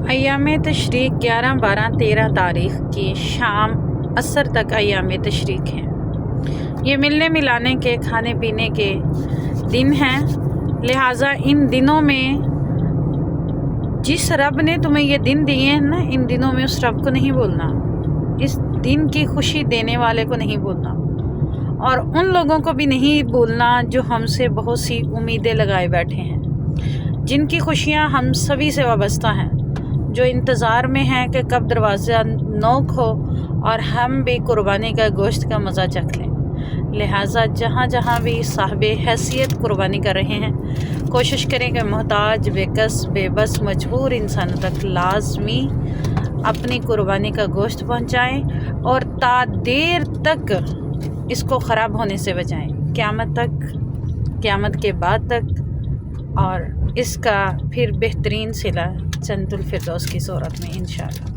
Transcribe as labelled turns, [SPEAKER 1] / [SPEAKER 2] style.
[SPEAKER 1] ایام تشریق 11، 12، 13 تاریخ کی شام عصر تک ایام تشریق ہیں۔ یہ ملنے ملانے کے، کھانے پینے کے دن ہیں، لہٰذا ان دنوں میں جس رب نے تمہیں یہ دن دیے ہیں نا، ان دنوں میں اس رب کو نہیں بھولنا، اس دن کی خوشی دینے والے کو نہیں بھولنا، اور ان لوگوں کو بھی نہیں بھولنا جو ہم سے بہت سی امیدیں لگائے بیٹھے ہیں، جن کی خوشیاں ہم سبھی سے وابستہ ہیں، جو انتظار میں ہیں کہ کب دروازہ نوک ہو اور ہم بھی قربانی کا گوشت کا مزہ چکھ لیں۔ لہٰذا جہاں جہاں بھی صاحب حیثیت قربانی کر رہے ہیں، کوشش کریں کہ محتاج، بے کس، بے بس، مجبور انسانوں تک لازمی اپنی قربانی کا گوشت پہنچائیں اور تا دیر تک اس کو خراب ہونے سے بچائیں، قیامت تک، قیامت کے بعد تک، اور اس کا پھر بہترین صلہ جنت الفردوس کی صورت میں انشاءاللہ۔